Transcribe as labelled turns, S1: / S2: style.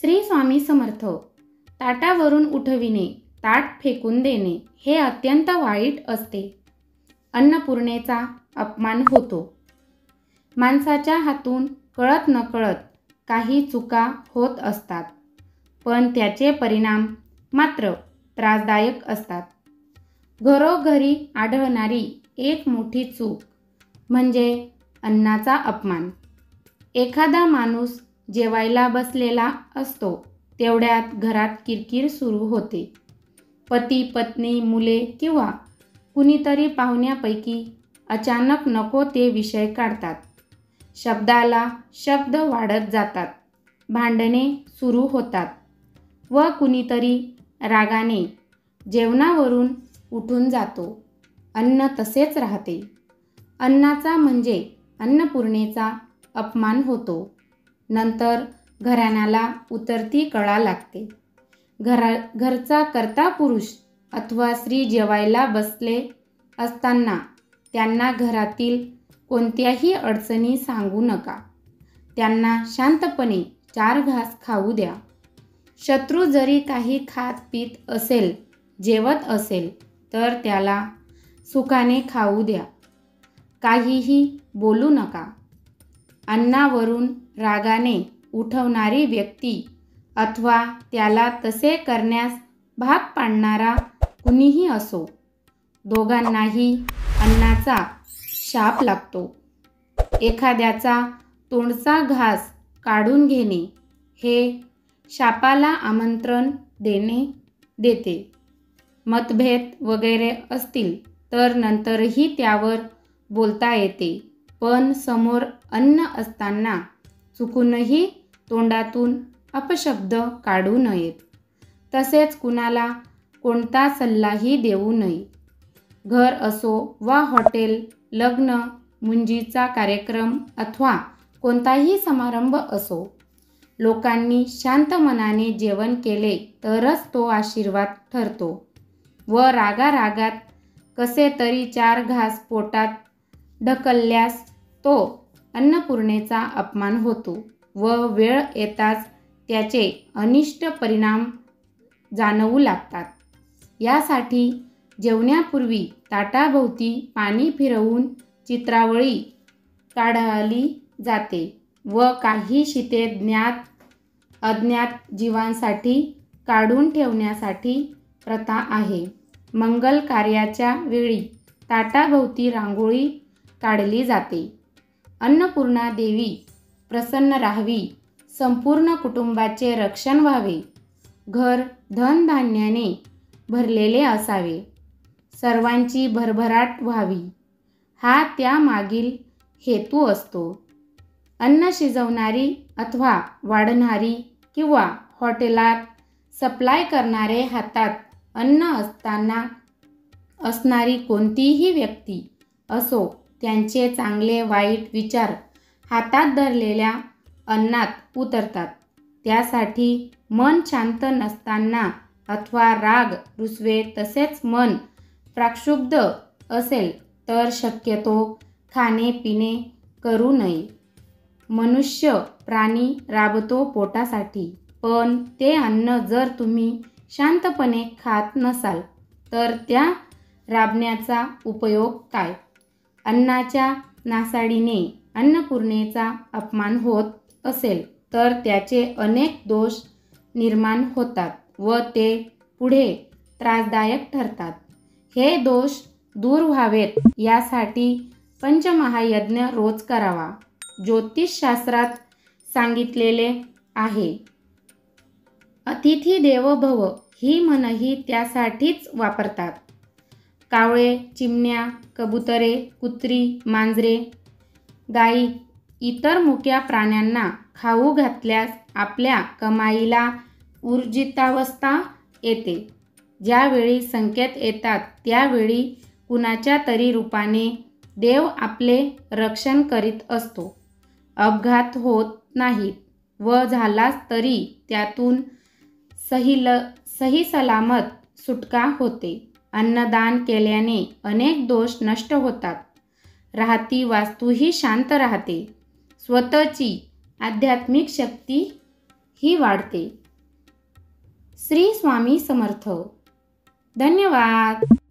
S1: श्री स्वामी समर्थ. ताटावरून उठविणे, ताट फेकून देणे हे अत्यंत वाईट असते. अन्नपूर्णेचा अपमान होतो. माणसाच्या हातून कळत नकळत काही चुका होत असतात, पण त्याचे परिणाम मात्र त्रासदायक असतात. घरोघरी आढळणारी एक मोठी चूक म्हणजे अन्नाचा अपमान. एखादा माणूस जेवायला बसलेला असतो तेवढ्यात घरात किरकिर सुरू होते. पती, पत्नी, मुले किंवा कुणीतरी पाहुण्यापैकी अचानक नको ते विषय काढतात. शब्दाला शब्द वाढत जातात. भांडणे सुरू होतात व कुणीतरी रागाने जेवणावरून उठून जातो. अन्न तसेच राहते. अन्नाचा म्हणजे अन्नपूर्णेचा अपमान होतो. नंतर घराण्याला उतरती कळा लागते. घरचा कर्ता पुरुष अथवा स्त्री जेवायला बसले असताना त्यांना घरातील कोणत्याही अडचणी सांगू नका. त्यांना शांतपणे 4 घास खाऊ द्या. शत्रू जरी काही खात पीत असेल, जेवत असेल, तर त्याला सुखाने खाऊ द्या. काहीही बोलू नका. अन्नावरून रागाने उठवणारी व्यक्ती अथवा त्याला तसे करण्यास भाग पाडणारा कुणीही असो, दोघांनाही अन्नाचा शाप लागतो. एखाद्याचा तोंडचा घास काढून घेणे हे शापाला आमंत्रण देते. मतभेद वगैरे असतील तर नंतरही त्यावर बोलता येते, पण समोर अन्न असताना चुकूनही तोंडातून अपशब्द काढू नयेत. तसेच कुणाला कोणता सल्लाही देऊ नये. घर असो वा हॉटेल, लग्न, मुंजीचा कार्यक्रम अथवा कोणताही समारंभ असो, लोकांनी शांत मनाने जेवण केले तरच तो आशीर्वाद ठरतो व रागारागात कसे तरी 4 घास पोटात ढकलल्यास तो अन्नपूर्णेचा अपमान होतो व वेळ येताच त्याचे अनिष्ट परिणाम जाणवू लागतात. यासाठी जेवण्यापूर्वी ताटाभोवती पाणी फिरवून चित्रावळी काढली जाते व काही शिते अज्ञात जीवांसाठी काढून ठेवण्यासाठी प्रथा आहे. मंगल कार्याच्या वेळी ताटाभोवती रांगोळी काढली जाते. अन्नपूर्णा देवी प्रसन्न राहावी, संपूर्ण कुटुंबाचे रक्षण व्हावे, घर धनधान्याने भरलेले असावे, सर्वांची भरभराट व्हावी, हा त्यामागील हेतू असतो. अन्न शिजवणारी अथवा वाढणारी किंवा हॉटेलात सप्लाय करणारे हातात अन्न असणारी कोणतीही व्यक्ती असो, त्यांचे चांगले वाईट विचार हातात धरलेल्या अन्नात उतरतात. त्यासाठी मन शांत नसताना अथवा राग, रुसवे तसेच मन प्रक्षुब्ध असेल तर शक्यतो खाणे पिणे करू नये. मनुष्य प्राणी राबतो पोटासाठी, पण ते अन्न जर तुम्ही शांतपणे खात नसाल तर त्या राबण्याचा उपयोग काय? अन्नाच्या नासाडीने अन्नपूर्णेचा अपमान होत असेल तर त्याचे अनेक दोष निर्माण होतात व ते पुढे त्रासदायक ठरतात. हे दोष दूर व्हावेत यासाठी पंचमहायज्ञ रोज करावा. ज्योतिषशास्त्रात सांगितलेले आहे. अतिथी देवो भव ही म्हणही त्यासाठीच वापरतात. कावळे, चिमण्या, कबुतरे, कुत्री, मांजरे, गायी, इतर मुक्या प्राण्यांना खाऊ घातल्यास आपल्या कमाईला ऊर्जितावस्था येते. ज्यावेळी संकेत येतात त्यावेळी कुणाच्या तरी रूपाने देव आपले रक्षण करीत असतो. अपघात होत नाहीत व झालाच तरी त्यातून सही सलामत सुटका होते. अन्नदान केल्याने अनेक दोष नष्ट होतात. राहती वास्तूही शांत राहते. स्वतःची आध्यात्मिक शक्ती ही वाढते. श्री स्वामी समर्थ. धन्यवाद.